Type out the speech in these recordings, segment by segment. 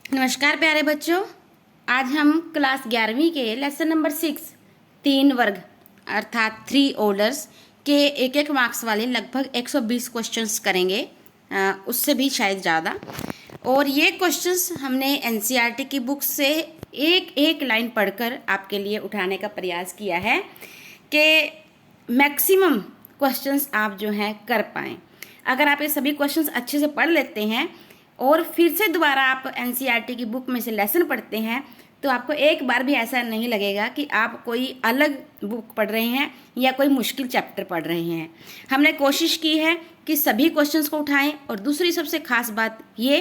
नमस्कार प्यारे बच्चों। आज हम क्लास 11वीं के लेसन नंबर 6 तीन वर्ग अर्थात 3 ऑर्डर्स के एक एक मार्क्स वाले लगभग 120 क्वेश्चंस करेंगे, उससे भी शायद ज़्यादा। और ये क्वेश्चंस हमने एनसीईआरटी की बुक से एक एक लाइन पढ़कर आपके लिए उठाने का प्रयास किया है कि मैक्सिमम क्वेश्चंस आप जो हैं कर पाएँ। अगर आप ये सभी क्वेश्चंस अच्छे से पढ़ लेते हैं और फिर से दोबारा आप एनसीईआरटी की बुक में से लेसन पढ़ते हैं तो आपको एक बार भी ऐसा नहीं लगेगा कि आप कोई अलग बुक पढ़ रहे हैं या कोई मुश्किल चैप्टर पढ़ रहे हैं। हमने कोशिश की है कि सभी क्वेश्चंस को उठाएं। और दूसरी सबसे खास बात ये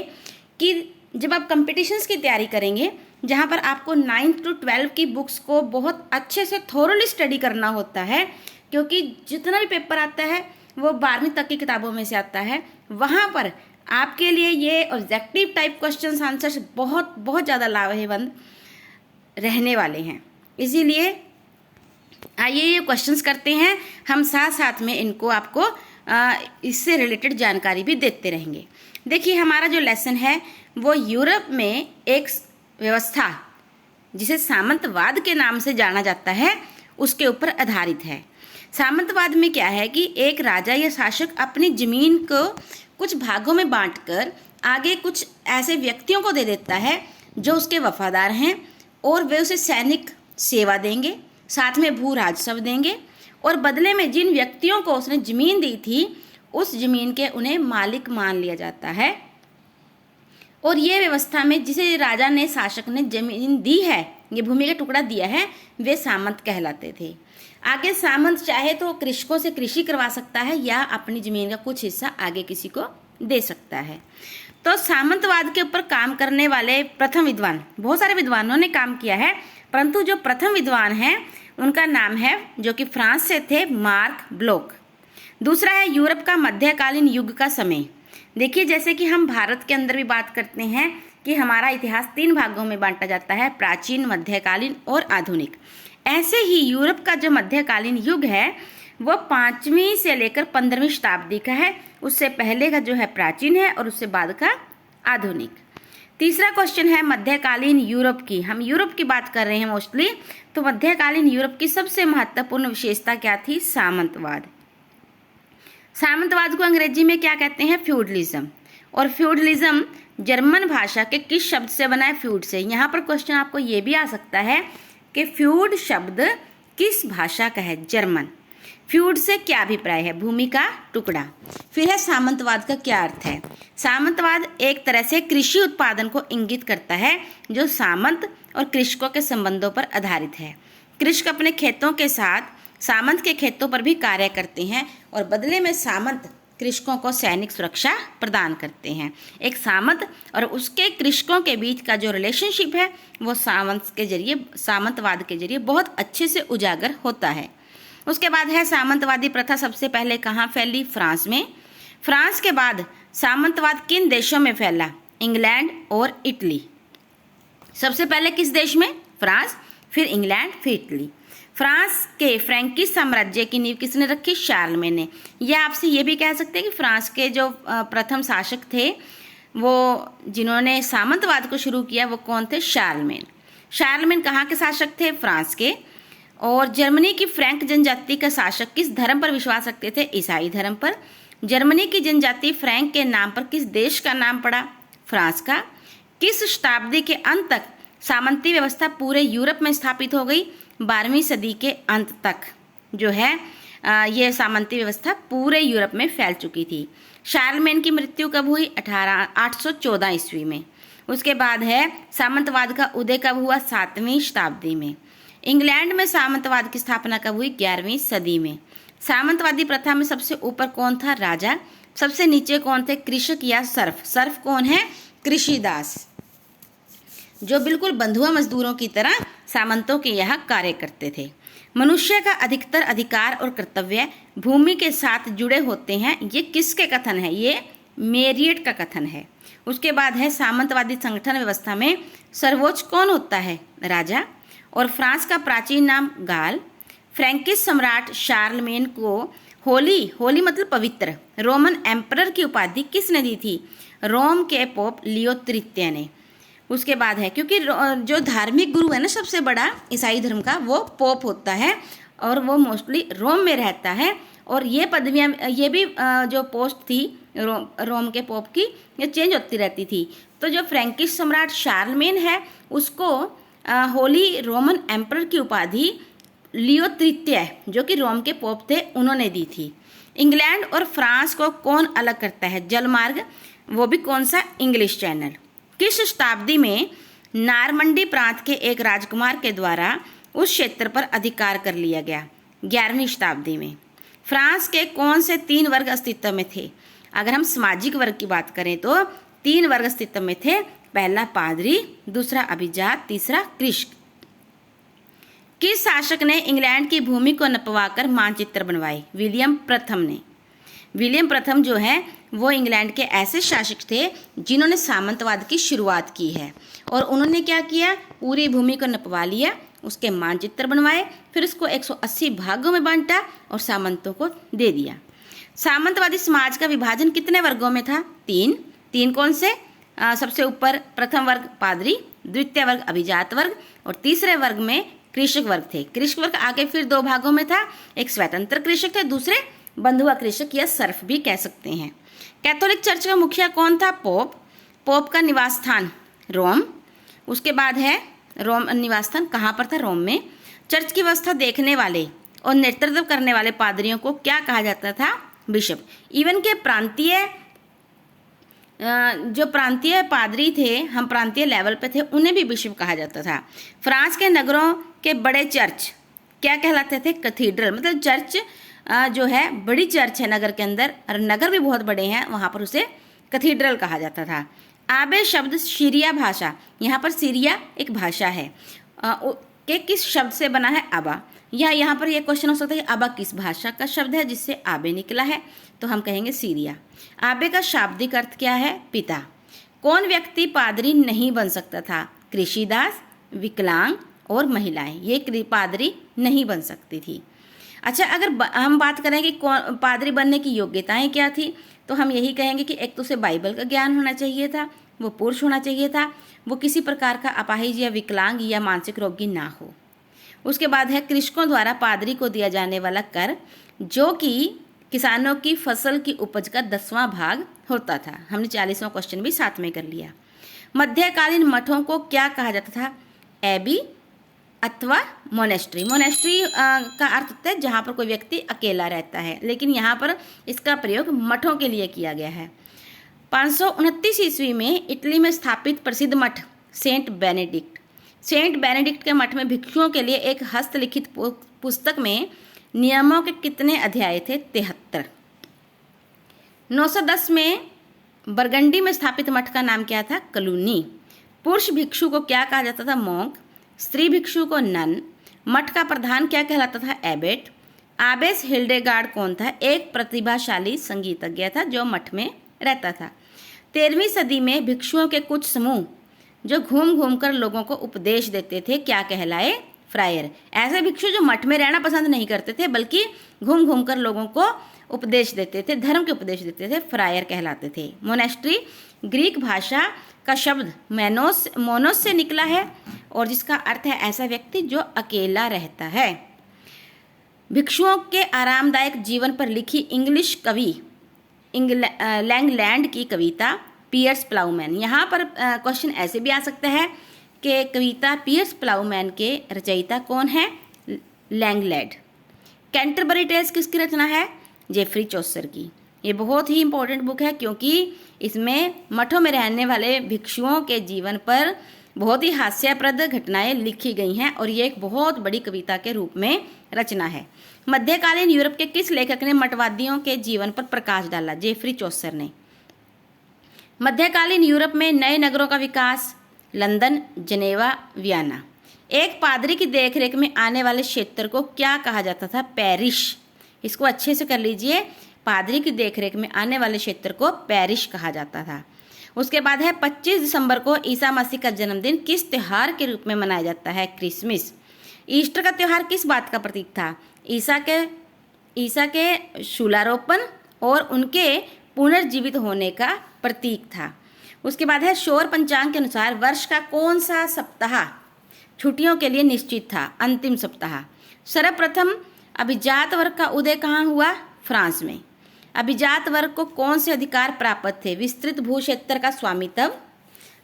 कि जब आप कंपटीशंस की तैयारी करेंगे, जहां पर आपको 9th to 12 की बुक्स को बहुत अच्छे से थोरोली स्टडी करना होता है, क्योंकि जितना भी पेपर आता है वो 12वीं तक की किताबों में से आता है, वहाँ पर आपके लिए ये ऑब्जेक्टिव टाइप क्वेश्चन आंसर्स बहुत बहुत ज़्यादा लाभेबंद रहने वाले हैं। इसीलिए आइए ये क्वेश्चंस करते हैं, हम साथ साथ में इनको आपको इससे रिलेटेड जानकारी भी देते रहेंगे। देखिए, हमारा जो लेसन है वो यूरोप में एक व्यवस्था जिसे सामंतवाद के नाम से जाना जाता है उसके ऊपर आधारित है। सामंतवाद में क्या है कि एक राजा या शासक अपनी जमीन को कुछ भागों में बांटकर आगे कुछ ऐसे व्यक्तियों को दे देता है जो उसके वफादार हैं, और वे उसे सैनिक सेवा देंगे, साथ में भू राजस्व देंगे, और बदले में जिन व्यक्तियों को उसने जमीन दी थी उस जमीन के उन्हें मालिक मान लिया जाता है। और ये व्यवस्था में जिसे राजा ने शासक ने जमीन दी है, ये भूमि का टुकड़ा दिया है, वे सामंत कहलाते थे। आगे सामंत चाहे तो कृषकों से कृषि करवा सकता है या अपनी जमीन का कुछ हिस्सा आगे किसी को दे सकता है। तो सामंतवाद के ऊपर काम करने वाले प्रथम विद्वान, बहुत सारे विद्वानों ने काम किया है, परंतु जो प्रथम विद्वान हैं उनका नाम है, जो कि फ्रांस से थे, मार्क ब्लॉक। दूसरा है यूरोप का मध्यकालीन युग का समय। देखिए, जैसे कि हम भारत के अंदर भी बात करते हैं कि हमारा इतिहास 3 भागों में बांटा जाता है, प्राचीन, मध्यकालीन और आधुनिक। ऐसे ही यूरोप का जो मध्यकालीन युग है वो 5वीं से लेकर 15वीं शताब्दी का है। उससे पहले का जो है प्राचीन है और उससे बाद का आधुनिक। तीसरा क्वेश्चन है मध्यकालीन यूरोप की। हम यूरोप की बात कर रहे हैं मोस्टली, तो मध्यकालीन यूरोप की सबसे महत्वपूर्ण विशेषता क्या थी? सामंतवाद। सामंतवाद को अंग्रेजी में क्या कहते हैं? फ्यूडलिज्म। और फ्यूडलिज्म जर्मन भाषा के किस शब्द से बना है? फ्यूड से। यहाँ पर क्वेश्चन आपको ये भी आ सकता है कि फ्यूड शब्द किस भाषा का है? जर्मन। फ्यूड से क्या अभिप्राय है? भूमि का टुकड़ा। फिर है सामंतवाद का क्या अर्थ है? सामंतवाद एक तरह से कृषि उत्पादन को इंगित करता है जो सामंत और कृषकों के संबंधों पर आधारित है। कृषक अपने खेतों के साथ सामंत के खेतों पर भी कार्य करते हैं और बदले में सामंत कृषकों को सैनिक सुरक्षा प्रदान करते हैं। एक सामंत और उसके कृषकों के बीच का जो रिलेशनशिप है वो सामंतवाद के जरिए बहुत अच्छे से उजागर होता है। उसके बाद है सामंतवादी प्रथा सबसे पहले कहाँ फैली? फ्रांस में। फ्रांस के बाद सामंतवाद किन देशों में फैला? इंग्लैंड और इटली। सबसे पहले किस देश में? फ्रांस, फिर इंग्लैंड, फिर इटली। फ्रांस के फ्रैंकिश साम्राज्य की नींव किसने रखी? शार्लमेन ने। यह आपसे ये भी कह सकते हैं कि फ्रांस के जो प्रथम शासक थे, वो जिन्होंने सामंतवाद को शुरू किया, वो कौन थे? शार्लमेन। शार्लमेन कहाँ के शासक थे? फ्रांस के। और जर्मनी की फ्रैंक जनजाति का शासक किस धर्म पर विश्वास रखते थे? ईसाई धर्म पर। जर्मनी की जनजाति फ्रैंक के नाम पर किस देश का नाम पड़ा? फ्रांस का। किस शताब्दी के अंत तक सामंती व्यवस्था पूरे यूरोप में स्थापित हो गई? 12वीं सदी के अंत तक जो है ये सामंती व्यवस्था पूरे यूरोप में फैल चुकी थी। शार्लमेन की मृत्यु कब हुई? 814 ईस्वी में। उसके बाद है सामंतवाद का उदय कब हुआ? 7वीं शताब्दी में। इंग्लैंड में सामंतवाद की स्थापना कब हुई? 11वीं सदी में। सामंतवादी प्रथा में सबसे ऊपर कौन था? राजा। सबसे नीचे कौन थे? कृषक या सर्फ। सर्फ कौन है? कृषिदास, जो बिल्कुल बंधुआ मजदूरों की तरह सामंतों के यहाँ कार्य करते थे। मनुष्य का अधिकतर अधिकार और कर्तव्य भूमि के साथ जुड़े होते हैं। ये किसके कथन है? ये मेरियट का कथन है। उसके बाद है सामंतवादी संगठन व्यवस्था में सर्वोच्च कौन होता है? राजा। और फ्रांस का प्राचीन नाम गाल। फ्रैंकिश सम्राट शार्लमेन को होली मतलब पवित्र, रोमन एम्परर की उपाधि किसने दी थी? रोम के पोप लियो तृतीय ने। उसके बाद है, क्योंकि जो धार्मिक गुरु है ना सबसे बड़ा ईसाई धर्म का, वो पोप होता है और वो मोस्टली रोम में रहता है। और ये पदवियाँ, ये भी जो पोस्ट थी रोम के पोप की, ये चेंज होती रहती थी। तो जो फ्रैंकिश सम्राट शार्लमेन है उसको होली रोमन एम्परर की उपाधि लियो तृतीय, जो कि रोम के पोप थे, उन्होंने दी थी। इंग्लैंड और फ्रांस को कौन अलग करता है? जलमार्ग, वो भी कौन सा? English channel. किस शताब्दी में नारमंडी प्रांत के एक राजकुमार के द्वारा उस क्षेत्र पर अधिकार कर लिया गया? 11वीं शताब्दी में। फ्रांस के कौन से 3 वर्ग अस्तित्व में थे? अगर हम सामाजिक वर्ग की बात करें तो 3 वर्ग अस्तित्व में थे। पहला पादरी, दूसरा अभिजात, तीसरा कृषक। किस शासक ने इंग्लैंड की भूमि को नपवाकर मानचित्र बनवाए? विलियम प्रथम ने। विलियम प्रथम जो है वो इंग्लैंड के ऐसे शासक थे जिन्होंने सामंतवाद की शुरुआत की है। और उन्होंने क्या किया? पूरी भूमि को नपवा लिया, उसके मानचित्र बनवाए, फिर उसको 180 भागों में बांटा और सामंतों को दे दिया। सामंतवादी समाज का विभाजन कितने वर्गों में था? 3 कौन से? सबसे ऊपर प्रथम वर्ग पादरी, द्वितीय वर्ग अभिजात वर्ग और तीसरे वर्ग में कृषक वर्ग थे। कृषक वर्ग आगे फिर 2 भागों में था, एक स्वतंत्र कृषक थे, दूसरे बंधुआ कृषक या सर्फ भी कह सकते हैं। कैथोलिक चर्च का मुखिया कौन था? पोप। पोप का निवास स्थान रोम। उसके बाद है रोम निवास स्थान कहाँ पर था? रोम में। चर्च की व्यवस्था देखने वाले और नेतृत्व करने वाले पादरियों को क्या कहा जाता था? बिशप। इवन के प्रांतीय जो प्रांतीय पादरी थे, हम प्रांतीय लेवल पे थे, उन्हें भी बिशप कहा जाता था। फ्रांस के नगरों के बड़े चर्च क्या कहलाते थे? कैथीड्रल। मतलब चर्च जो है बड़ी चर्च है नगर के अंदर, और नगर भी बहुत बड़े हैं, वहाँ पर उसे कैथीड्रल कहा जाता था। आबे शब्द सीरिया भाषा, यहाँ पर सीरिया एक भाषा है, के किस शब्द से बना है? आबा। या यहाँ पर यह क्वेश्चन हो सकता है कि आबा किस भाषा का शब्द है जिससे आबे निकला है? तो हम कहेंगे सीरिया। आबे का शाब्दिक अर्थ क्या है? पिता। कौन व्यक्ति पादरी नहीं बन सकता था? कृषिदास, विकलांग और महिलाएं, ये पादरी नहीं बन सकती थी। अच्छा, अगर हम बात करें कि पादरी बनने की योग्यताएं क्या थी, तो हम यही कहेंगे कि एक तो उसे बाइबल का ज्ञान होना चाहिए था, वो पुरुष होना चाहिए था, वो किसी प्रकार का अपाहिज या विकलांग या मानसिक रोगी ना हो। उसके बाद है कृषकों द्वारा पादरी को दिया जाने वाला कर, जो कि किसानों की फसल की उपज का 10वां भाग होता था। हमने 40वां क्वेश्चन भी साथ में कर लिया। मध्यकालीन मठों को क्या कहा जाता था? एबी अथवा मोनेस्ट्री। मोनेस्ट्री का अर्थ होता है जहाँ पर कोई व्यक्ति अकेला रहता है, लेकिन यहाँ पर इसका प्रयोग मठों के लिए किया गया है। 529 ईस्वी में इटली में स्थापित प्रसिद्ध मठ सेंट बेनेडिक्ट। सेंट बेनेडिक्ट के मठ में भिक्षुओं के लिए एक हस्तलिखित पुस्तक में नियमों के कितने अध्याय थे? 73। 910 में बरगंडी में स्थापित मठ का नाम क्या था? कलूनी। पुरुष भिक्षु को क्या कहा जाता था? मॉन्क। स्त्री भिक्षु को नन। मठ का प्रधान क्या कहलाता था? एबेट। आबेस हिल्डेगार्ड कौन था? एक प्रतिभाशाली संगीतज्ञ था जो मठ में रहता था। 13वीं सदी में भिक्षुओं के कुछ समूह जो घूम घूम कर लोगों को उपदेश देते थे क्या कहलाए? फ्रायर। ऐसे भिक्षु जो मठ में रहना पसंद नहीं करते थे बल्कि घूम घूम कर लोगों को उपदेश देते थे, धर्म के उपदेश देते थे, फ्रायर कहलाते थे। मोनेस्ट्री ग्रीक भाषा का शब्द मोनोस से निकला है और जिसका अर्थ है ऐसा व्यक्ति जो अकेला रहता है। भिक्षुओं के आरामदायक जीवन पर लिखी इंग्लिश कवि लैंगलैंड की कविता पियर्स प्लाउमैन। यहाँ पर क्वेश्चन ऐसे भी आ सकता है कि कविता पियर्स प्लाउमैन के रचयिता कौन है? लैंगलैंड। कैंटरबरी टेल्स किसकी रचना है? जेफरी चौसर की। ये बहुत ही इंपॉर्टेंट बुक है क्योंकि इसमें मठों में रहने वाले भिक्षुओं के जीवन पर बहुत ही हास्यप्रद घटनाएं लिखी गई हैं और ये एक बहुत बड़ी कविता के रूप में रचना है। मध्यकालीन यूरोप के किस लेखक ने मठवादियों के जीवन पर प्रकाश डाला? जेफरी चौसर ने। मध्यकालीन यूरोप में नए नगरों का विकास? लंदन, जनेवा, वियना। एक पादरी की देखरेख में आने वाले क्षेत्र को क्या कहा जाता था? पैरिश। इसको अच्छे से कर लीजिए। पादरी की देखरेख में आने वाले क्षेत्र को पैरिश कहा जाता था। उसके बाद है 25 दिसंबर को ईसा मसीह का जन्मदिन किस त्यौहार के रूप में मनाया जाता है? क्रिसमस। ईस्टर का त्यौहार किस बात का प्रतीक था? ईसा के शूलारोपण और उनके पुनर्जीवित होने का प्रतीक था। उसके बाद है शोर पंचांग के अनुसार वर्ष का कौन सा सप्ताह छुट्टियों के लिए निश्चित था? अंतिम सप्ताह। सर्वप्रथम अभिजात वर्ग का उदय कहाँ हुआ? फ्रांस में। अभिजात वर्ग को कौन से अधिकार प्राप्त थे? विस्तृत भू क्षेत्र का स्वामित्व।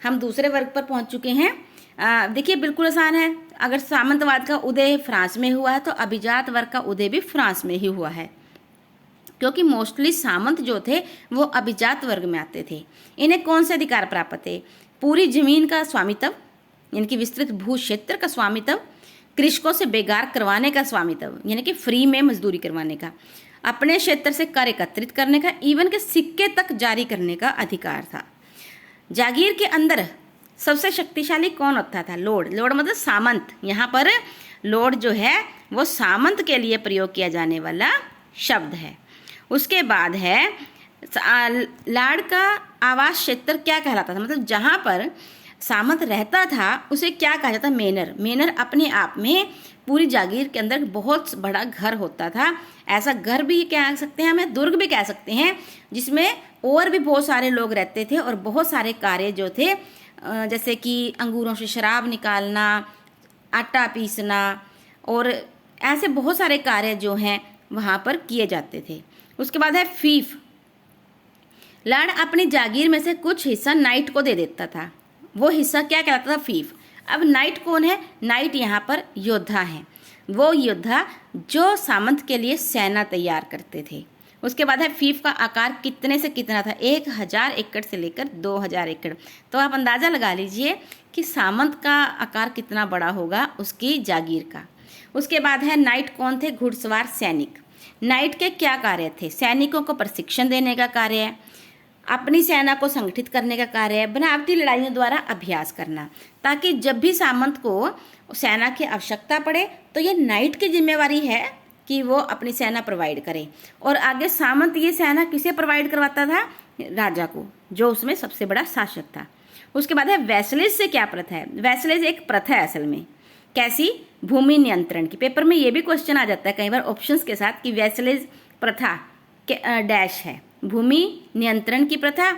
हम दूसरे वर्ग पर पहुंच चुके हैं। देखिए बिल्कुल आसान है। अगर सामंतवाद का उदय फ्रांस में हुआ है तो अभिजात वर्ग का उदय भी फ्रांस में ही हुआ है, क्योंकि मोस्टली सामंत जो थे वो अभिजात वर्ग में आते थे। इन्हें कौन से अधिकार प्राप्त थे? पूरी जमीन का स्वामित्व, यानी कि विस्तृत भू क्षेत्र का स्वामित्व, कृषकों से बेगार करवाने का स्वामित्व, यानी कि फ्री में मजदूरी करवाने का, अपने क्षेत्र से कर एकत्रित करने का, इवन के सिक्के तक जारी करने का अधिकार था। जागीर के अंदर सबसे शक्तिशाली कौन होता था? लॉर्ड। लॉर्ड मतलब सामंत। यहाँ पर लॉर्ड जो है वो सामंत के लिए प्रयोग किया जाने वाला शब्द है। उसके बाद है लाड़ का आवास क्षेत्र क्या कहलाता था? मतलब जहाँ पर सामंत रहता था उसे क्या कहा जाता? मेनर। मेनर अपने आप में पूरी जागीर के अंदर बहुत बड़ा घर होता था। ऐसा घर भी कह सकते हैं, हमें दुर्ग भी कह सकते हैं, जिसमें और भी बहुत सारे लोग रहते थे और बहुत सारे कार्य जो थे, जैसे कि अंगूरों से शराब निकालना, आटा पीसना और ऐसे बहुत सारे कार्य जो हैं वहाँ पर किए जाते थे। उसके बाद है फीफ। लाड़ अपनी जागीर में से कुछ हिस्सा नाइट को दे देता था। वो हिस्सा क्या कहलाता था? फीफ। अब नाइट कौन है? नाइट यहाँ पर योद्धा है। वो योद्धा जो सामंत के लिए सेना तैयार करते थे। उसके बाद है फीफ का आकार कितने से कितना था? 1000 एकड़ से लेकर 2000 एकड़। तो आप अंदाज़ा लगा लीजिए कि सामंत का आकार कितना बड़ा होगा उसकी जागीर का। उसके बाद है नाइट कौन थे? घुड़सवार सैनिक। नाइट के क्या कार्य थे? सैनिकों को प्रशिक्षण देने का कार्य है, अपनी सेना को संगठित करने का कार्य है, बनावटी लड़ाइयों द्वारा अभ्यास करना, ताकि जब भी सामंत को सेना की आवश्यकता पड़े तो ये नाइट की जिम्मेवारी है कि वो अपनी सेना प्रोवाइड करे। और आगे सामंत ये सेना किसे प्रोवाइड करवाता था? राजा को, जो उसमें सबसे बड़ा शासक था। उसके बाद है वैसलेज से क्या प्रथा है? वैसलेज एक प्रथा है असल में। कैसी? भूमि नियंत्रण की। पेपर में ये भी क्वेश्चन आ जाता है कई बार ऑप्शंस के साथ कि वैसलेज प्रथा के डैश है, भूमि नियंत्रण की प्रथा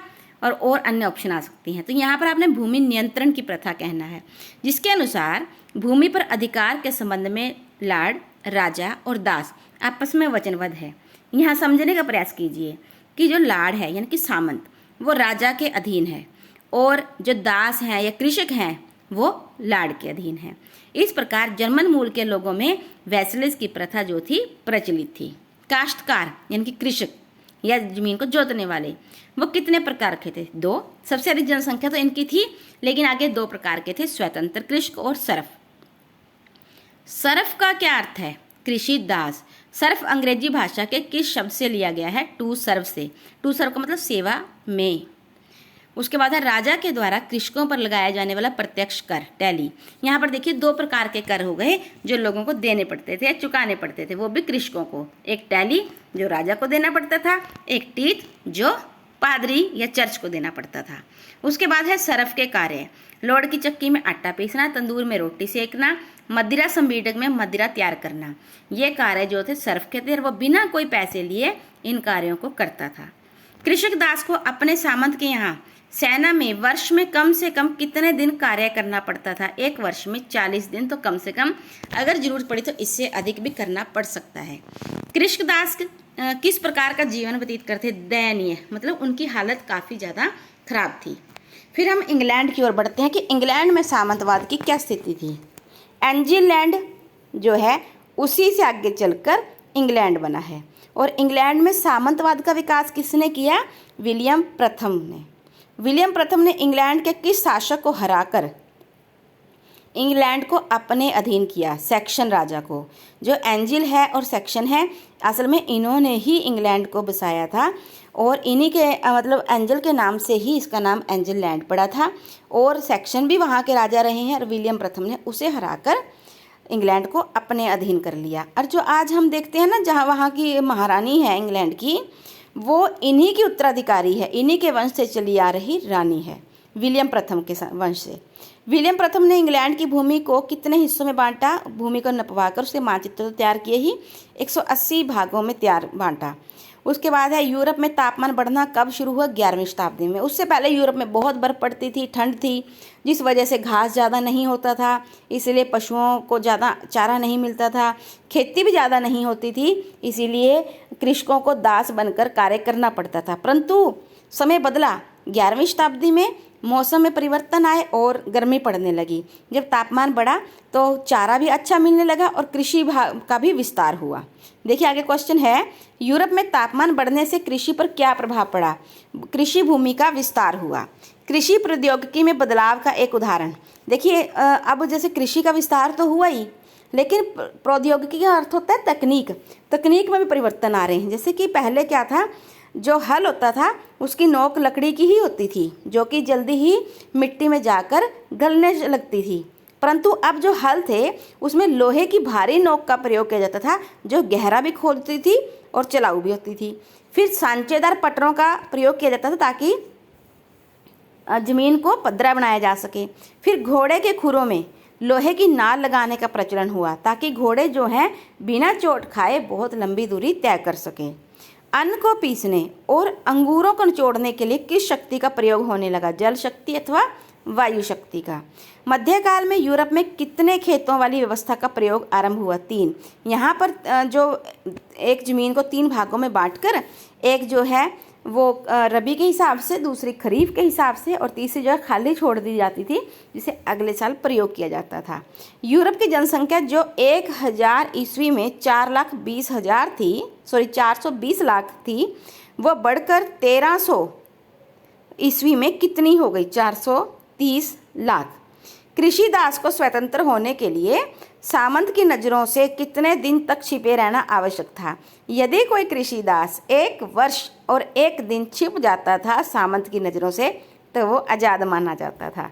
और अन्य ऑप्शन आ सकती हैं। तो यहाँ पर आपने भूमि नियंत्रण की प्रथा कहना है, जिसके अनुसार भूमि पर अधिकार के संबंध में लाड़, राजा और दास आपस में वचनबद्ध है। यहाँ समझने का प्रयास कीजिए कि जो लाड़ है यानी कि सामंत, वो राजा के अधीन है और जो दास हैं या कृषक हैं वो लाड़ के अधीन है। इस प्रकार जर्मन मूल के लोगों में वैसलेज की प्रथा जो थी प्रचलित थी। काश्तकार यानी कि कृषक या जमीन को जोतने वाले, वो कितने प्रकार के थे? 2। सबसे अधिक जनसंख्या तो इनकी थी, लेकिन आगे 2 प्रकार के थे, स्वतंत्र कृषक और सरफ। सरफ का क्या अर्थ है? कृषि दास। सर्फ अंग्रेजी भाषा के किस शब्द से लिया गया है? टू सर्व से। टू सर्व का मतलब सेवा में। उसके बाद है राजा के द्वारा कृषकों पर लगाया जाने वाला प्रत्यक्ष कर, टैली। यहाँ पर देखिए 2 प्रकार के कर हो गए जो लोगों को देने पड़ते थे, चुकाने पड़ते थे, वो भी कृषकों को। एक टैली जो राजा को देना पड़ता था, एक टीथ जो पादरी या चर्च को देना पड़ता था। उसके बाद है सरफ के कार्य। लोड की चक्की में आटा पीसना, तंदूर में रोटी सेकना, मदिरा संबीडक में मदिरा तैयार करना, ये कार्य जो थे सरफ के थे और वो बिना कोई पैसे लिए इन कार्यों को करता था। कृषक दास को अपने सामंत के यहाँ सेना में वर्ष में कम से कम कितने दिन कार्य करना पड़ता था? 1 वर्ष में 40 दिन, तो कम से कम अगर जरूरत पड़ी तो इससे अधिक भी करना पड़ सकता है। कृषक दास किस प्रकार का जीवन व्यतीत करते? दयनीय, मतलब उनकी हालत काफ़ी ज़्यादा खराब थी। फिर हम इंग्लैंड की ओर बढ़ते हैं कि इंग्लैंड में सामंतवाद की क्या स्थिति थी। एंजिलैंड जो है उसी से आगे चलकर इंग्लैंड बना है और इंग्लैंड में सामंतवाद का विकास किसने किया? विलियम प्रथम ने। विलियम प्रथम ने इंग्लैंड के किस शासक को हराकर इंग्लैंड को अपने अधीन किया? सेक्शन राजा को। जो एंजिल है और सेक्शन है असल में इन्होंने ही इंग्लैंड को बसाया था और इन्हीं के मतलब एंजल के नाम से ही इसका नाम एंजल लैंड पड़ा था और सेक्शन भी वहाँ के राजा रहे हैं और विलियम प्रथम ने उसे हराकर इंग्लैंड को अपने अधीन कर लिया। और जो आज हम देखते हैं ना, जहाँ वहाँ की महारानी है इंग्लैंड की, वो इन्हीं की उत्तराधिकारी है, इन्हीं के वंश से चली आ रही रानी है, विलियम प्रथम के वंश से। विलियम प्रथम ने इंग्लैंड की भूमि को कितने हिस्सों में बांटा? भूमि को नपवाकर उसके मानचित्र तो तैयार किए ही 180 भागों में बांटा। उसके बाद है यूरोप में तापमान बढ़ना कब शुरू हुआ? 11वीं शताब्दी में। उससे पहले यूरोप में बहुत बर्फ़ पड़ती थी, ठंड थी, जिस वजह से घास ज़्यादा नहीं होता था, इसलिए पशुओं को ज़्यादा चारा नहीं मिलता था, खेती भी ज़्यादा नहीं होती थी, इसीलिए कृषकों को दास बनकर कार्य करना पड़ता था। परंतु समय बदला, 11वीं शताब्दी में मौसम में परिवर्तन आए और गर्मी पड़ने लगी। जब तापमान बढ़ा तो चारा भी अच्छा मिलने लगा और कृषि का भी विस्तार हुआ। देखिए आगे क्वेश्चन है, यूरोप में तापमान बढ़ने से कृषि पर क्या प्रभाव पड़ा? कृषि भूमि का विस्तार हुआ। कृषि प्रौद्योगिकी में बदलाव का एक उदाहरण। देखिए अब जैसे कृषि का विस्तार तो हुआ ही, लेकिन प्रौद्योगिकी का अर्थ होता है तकनीक। तकनीक में भी परिवर्तन आ रहे हैं। जैसे कि पहले क्या था, जो हल होता था उसकी नोक लकड़ी की ही होती थी, जो कि जल्दी ही मिट्टी में जाकर गलने लगती थी। परंतु अब जो हल थे उसमें लोहे की भारी नोक का प्रयोग किया जाता था, जो गहरा भी खोदती थी और चलाऊ भी होती थी। फिर सांचेदार पटरों का प्रयोग किया जाता था ताकि जमीन को पद्धरा बनाया जा सके। फिर घोड़े के खुरों में लोहे की नाल लगाने का प्रचलन हुआ ताकि घोड़े जो हैं बिना चोट खाए बहुत लंबी दूरी तय कर सकें। अन्न को पीसने और अंगूरों को निचोड़ने के लिए किस शक्ति का प्रयोग होने लगा? जल शक्ति अथवा वायु शक्ति का। मध्यकाल में यूरोप में कितने खेतों वाली व्यवस्था का प्रयोग आरंभ हुआ? 3। यहाँ पर जो एक ज़मीन को 3 भागों में बांटकर, एक जो है वो रबी के हिसाब से, दूसरी खरीफ के हिसाब से और तीसरी जो है खाली छोड़ दी जाती थी, जिसे अगले साल प्रयोग किया जाता था। यूरोप की जनसंख्या जो 1000 ईस्वी में 4,20,000 थी, 420 लाख थी, वह बढ़कर 1300 ईस्वी में कितनी हो गई? 430 लाख। कृषि दास को स्वतंत्र होने के लिए सामंत की नज़रों से कितने दिन तक छिपे रहना आवश्यक था? यदि कोई कृषि दास 1 वर्ष और 1 दिन छिप जाता था सामंत की नज़रों से, तो वो आज़ाद माना जाता था।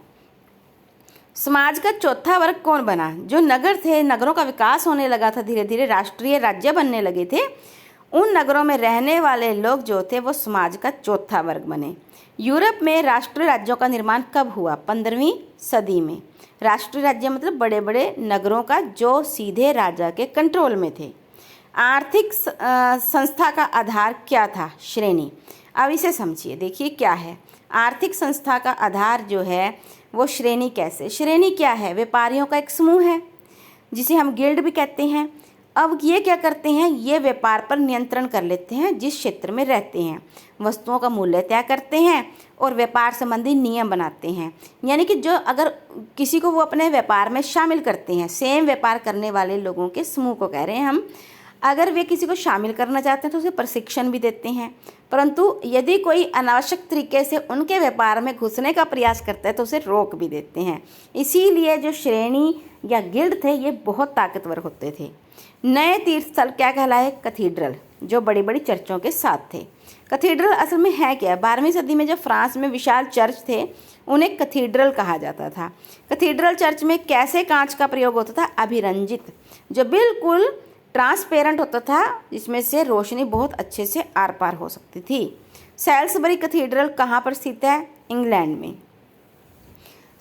समाज का चौथा वर्ग कौन बना? जो नगर थे, नगरों का विकास होने लगा था, धीरे धीरे राष्ट्रीय राज्य बनने लगे थे, उन नगरों में रहने वाले लोग जो थे वो समाज का चौथा वर्ग बने। यूरोप में राष्ट्रीय राज्यों का निर्माण कब हुआ? 15वीं सदी में। राष्ट्रीय राज्य मतलब बड़े बड़े नगरों का जो सीधे राजा के कंट्रोल में थे। आर्थिक संस्था का आधार क्या था? श्रेणी। अब इसे समझिए, देखिए क्या है आर्थिक संस्था का आधार जो है वो श्रेणी। कैसे? श्रेणी क्या है? व्यापारियों का एक समूह है जिसे हम गिल्ड भी कहते हैं। अब ये क्या करते हैं? ये व्यापार पर नियंत्रण कर लेते हैं जिस क्षेत्र में रहते हैं, वस्तुओं का मूल्य तय करते हैं और व्यापार संबंधी नियम बनाते हैं। यानी कि जो अगर किसी को वो अपने व्यापार में शामिल करते हैं, सेम व्यापार करने वाले लोगों के समूह को कह रहे हैं हम, अगर वे किसी को शामिल करना चाहते हैं तो उसे प्रशिक्षण भी देते हैं। परंतु यदि कोई अनावश्यक तरीके से उनके व्यापार में घुसने का प्रयास करता है तो उसे रोक भी देते हैं। इसीलिए जो श्रेणी या गिल्ड थे ये बहुत ताकतवर होते थे। नए तीर्थ स्थल क्या कहलाए? कैथीड्रल, जो बड़ी बड़ी चर्चों के साथ थे। कैथीड्रल असल में है क्या? 12वीं सदी में जो फ्रांस में विशाल चर्च थे उन्हें कैथीड्रल कहा जाता था। कैथीड्रल चर्च में कैसे कांच का प्रयोग होता था? अभिरंजित, जो बिल्कुल ट्रांसपेरेंट होता था, जिसमें से रोशनी बहुत अच्छे से आर पार हो सकती थी। सेल्सबरी कैथीड्रल कहाँ पर स्थित है? इंग्लैंड में।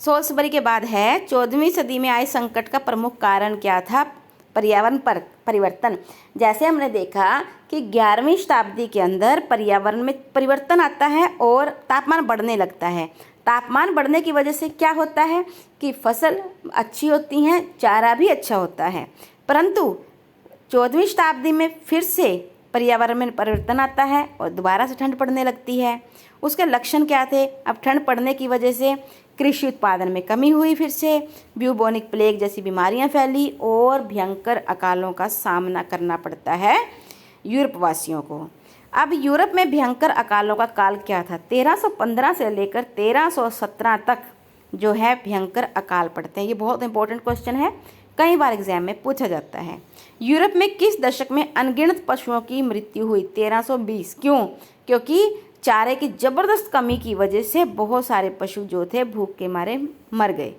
सोल्सबरी के बाद है 14वीं सदी में आए संकट का प्रमुख कारण क्या था? पर्यावरण पर परिवर्तन। जैसे हमने देखा कि 11वीं शताब्दी के अंदर पर्यावरण में परिवर्तन आता है और तापमान बढ़ने लगता है। तापमान बढ़ने की वजह से क्या होता है कि फसल अच्छी होती हैं, चारा भी अच्छा होता है। परंतु 14वीं शताब्दी में फिर से पर्यावरण में परिवर्तन आता है और दोबारा से ठंड पड़ने लगती है। उसके लक्षण क्या थे? अब ठंड पड़ने की वजह से कृषि उत्पादन में कमी हुई, फिर से ब्यूबोनिक प्लेग जैसी बीमारियां फैली और भयंकर अकालों का सामना करना पड़ता है यूरोप वासियों को। अब यूरोप में भयंकर अकालों का काल क्या था? 1315 से लेकर 1317 तक जो है भयंकर अकाल पड़ते हैं। ये बहुत इंपॉर्टेंट क्वेश्चन है, कई बार एग्जाम में पूछा जाता है। यूरोप में किस दशक में अनगिनत पशुओं की मृत्यु हुई? 1320। क्यों? क्योंकि चारे की ज़बरदस्त कमी की वजह से बहुत सारे पशु जो थे भूख के मारे मर गए।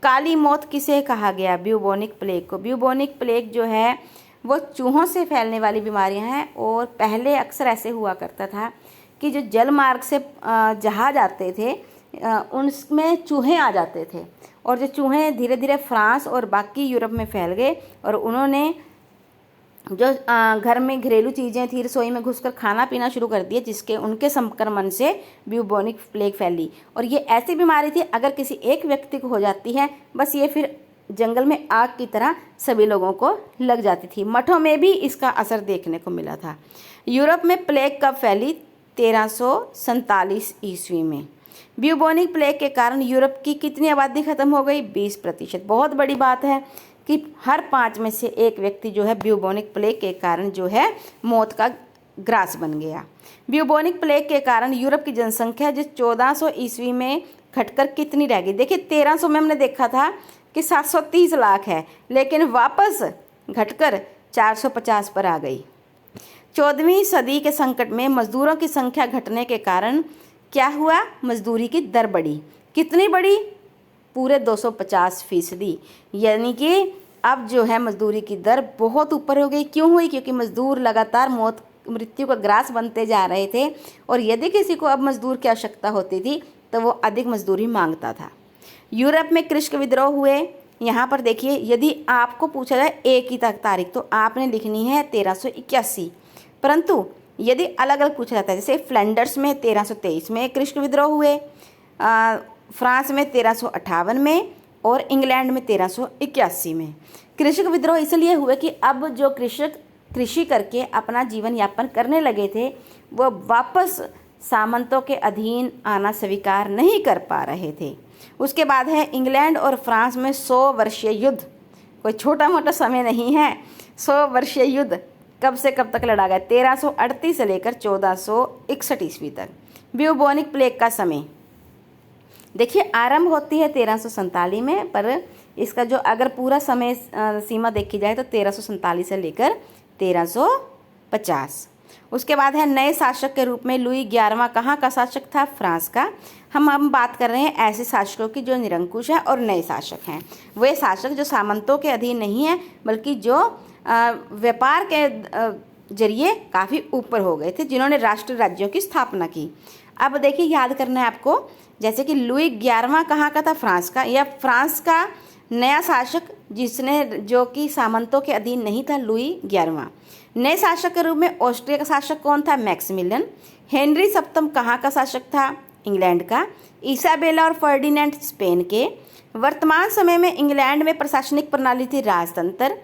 काली मौत किसे कहा गया? ब्यूबोनिक प्लेग को। ब्यूबोनिक प्लेग जो है वो चूहों से फैलने वाली बीमारियां हैं और पहले अक्सर ऐसे हुआ करता था कि जो जल मार्ग से जहाज आते थे उनमें चूहे आ जाते थे और जो चूहे धीरे धीरे फ्रांस और बाकी यूरोप में फैल गए और उन्होंने जो घर में घरेलू चीज़ें थी, रसोई में घुसकर खाना पीना शुरू कर दिया, जिसके उनके संक्रमण से ब्यूबोनिक प्लेग फैली। और ये ऐसी बीमारी थी, अगर किसी एक व्यक्ति को हो जाती है, बस ये फिर जंगल में आग की तरह सभी लोगों को लग जाती थी। मठों में भी इसका असर देखने को मिला था। यूरोप में प्लेग कब फैली? 1347 ईस्वी में। ब्यूबोनिक प्लेग के कारण यूरोप की कितनी आबादी खत्म हो गई? 20%। बहुत बड़ी बात है कि हर 5 में से एक व्यक्ति जो है ब्यूबोनिक प्लेग के कारण जो है मौत का ग्रास बन गया। ब्यूबोनिक प्लेग के कारण यूरोप की जनसंख्या जो 1400 ईस्वी में घटकर कितनी रह गई? देखिए 1300 में हमने देखा था कि 730 लाख है, लेकिन वापस घटकर 450 पर आ गई। 14वीं सदी के संकट में मजदूरों की संख्या घटने के कारण क्या हुआ? मजदूरी की दर बढ़ी। कितनी बढ़ी? पूरे 250%। यानी कि अब जो है मजदूरी की दर बहुत ऊपर हो गई। क्यों हुई? क्योंकि मजदूर लगातार मृत्यु का ग्रास बनते जा रहे थे, और यदि किसी को अब मजदूर की आवश्यकता होती थी तो वो अधिक मजदूरी मांगता था। यूरोप में कृषि विद्रोह हुए। यहाँ पर देखिए, यदि आपको पूछा जाए एक ही तारीख तो आपने लिखनी है 1381, परंतु यदि अलग अलग पूछा जाता है, जैसे फ्लैंडर्स में 1323 में कृषि विद्रोह हुए, फ्रांस में 1358 में, और इंग्लैंड में 1381 में। कृषि विद्रोह इसलिए हुए कि अब जो कृषक कृषि करके अपना जीवन यापन करने लगे थे, वो वापस सामंतों के अधीन आना स्वीकार नहीं कर पा रहे थे। उसके बाद है इंग्लैंड और फ्रांस में 100 वर्षीय युद्ध। कोई छोटा मोटा समय नहीं है। 100 वर्षीय युद्ध कब से कब तक लड़ा गया? 1338 से लेकर 1461 ईस्वी तक। ब्यूबोनिक प्लेग का समय देखिए, आरंभ होती है 1347 में, पर इसका जो अगर पूरा समय सीमा देखी जाए तो 1347 से लेकर 1350। उसके बाद है नए शासक के रूप में लुई 11वां कहाँ का शासक था? फ्रांस का। हम बात कर रहे हैं ऐसे शासकों की जो निरंकुश है और नए शासक हैं। वे शासक जो सामंतों के अधीन नहीं है, बल्कि जो व्यापार के जरिए काफ़ी ऊपर हो गए थे, जिन्होंने राष्ट्र राज्यों की स्थापना की। अब देखिए, याद करना है आपको, जैसे कि लुई 11वां कहाँ का था? फ्रांस का। या फ्रांस का नया शासक जिसने जो कि सामंतों के अधीन नहीं था, लुई 11वां। नए शासक के रूप में ऑस्ट्रिया का शासक कौन था? मैक्सिमिलियन। हेनरी 7 कहाँ का शासक था? इंग्लैंड का। इसाबेला और फर्डिनेंड स्पेन के। वर्तमान समय में इंग्लैंड में प्रशासनिक प्रणाली थी राजतंत्र,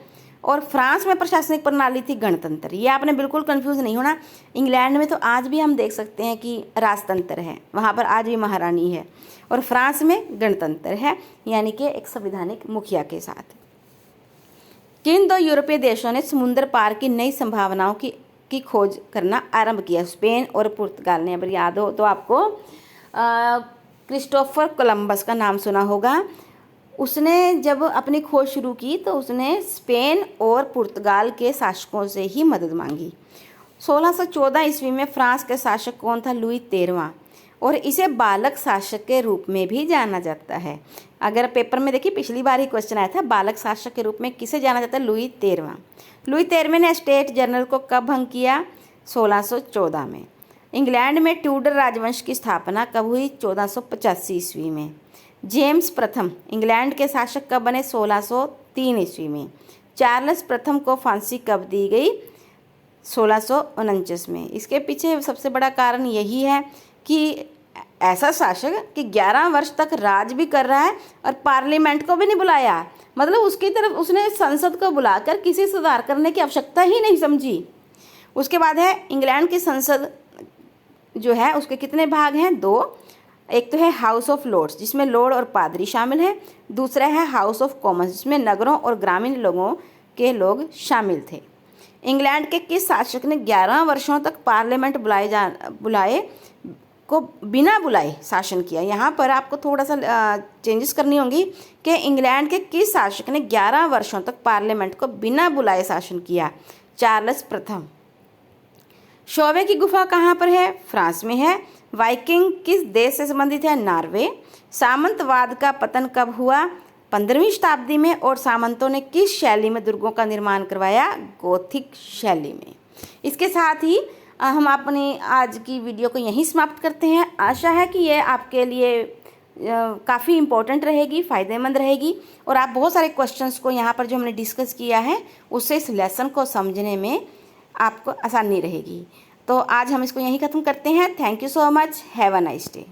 और फ्रांस में प्रशासनिक प्रणाली थी गणतंत्र। ये आपने बिल्कुल कंफ्यूज नहीं होना। इंग्लैंड में तो आज भी हम देख सकते हैं कि राजतंत्र है, वहाँ पर आज भी महारानी है, और फ्रांस में गणतंत्र है, यानी कि एक संवैधानिक मुखिया के साथ। किन 2 यूरोपीय देशों ने समुद्र पार की नई संभावनाओं की खोज करना आरंभ किया? स्पेन और पुर्तगाल ने। अगर याद हो तो आपको क्रिस्टोफर कोलंबस का नाम सुना होगा। उसने जब अपनी खोज शुरू की तो उसने स्पेन और पुर्तगाल के शासकों से ही मदद मांगी। 1614 ईस्वी में फ्रांस के शासक कौन था? लुई 13वां, और इसे बालक शासक के रूप में भी जाना जाता है। अगर पेपर में देखिए, पिछली बार ही क्वेश्चन आया था, बालक शासक के रूप में किसे जाना जाता है? लुई 13वां। लुई 13वें ने स्टेट जनरल को कब भंग किया? 1614 में। इंग्लैंड में ट्यूडर राजवंश की स्थापना कब हुई? 1485 ईस्वी में। जेम्स प्रथम इंग्लैंड के शासक कब बने? 1603 ईस्वी में। चार्ल्स प्रथम को फांसी कब दी गई? 1649 में। इसके पीछे सबसे बड़ा कारण यही है कि ऐसा शासक कि 11 वर्ष तक राज भी कर रहा है और पार्लियामेंट को भी नहीं बुलाया, मतलब उसकी तरफ उसने संसद को बुलाकर किसी सुधार करने की आवश्यकता ही नहीं समझी। उसके बाद है इंग्लैंड की संसद जो है उसके कितने भाग हैं? 2। एक तो है हाउस ऑफ लॉर्ड्स, जिसमें लॉर्ड और पादरी शामिल हैं। दूसरा है हाउस ऑफ कॉमन्स, जिसमें नगरों और ग्रामीण लोगों के लोग शामिल थे। इंग्लैंड के किस शासक ने 11 वर्षों तक पार्लियामेंट बुलाए को बिना बुलाए शासन किया? यहाँ पर आपको थोड़ा सा चेंजेस करनी होंगी कि इंग्लैंड के किस शासक ने 11 वर्षों तक पार्लियामेंट को बिना बुलाए शासन किया? चार्ल्स प्रथम। शोवे की गुफा कहाँ पर है? फ्रांस में है। वाइकिंग किस देश से संबंधित है? नॉर्वे। सामंतवाद का पतन कब हुआ? 15वीं शताब्दी में। और सामंतों ने किस शैली में दुर्गों का निर्माण करवाया? गोथिक शैली में। इसके साथ ही हम अपनी आज की वीडियो को यहीं समाप्त करते हैं। आशा है कि ये आपके लिए काफ़ी इम्पोर्टेंट रहेगी, फ़ायदेमंद रहेगी और आप बहुत सारे क्वेश्चंस को यहाँ पर जो हमने डिस्कस किया है उससे इस लेसन को समझने में आपको आसानी रहेगी। तो आज हम इसको यहीं ख़त्म करते हैं। Thank you so much. Have a nice day.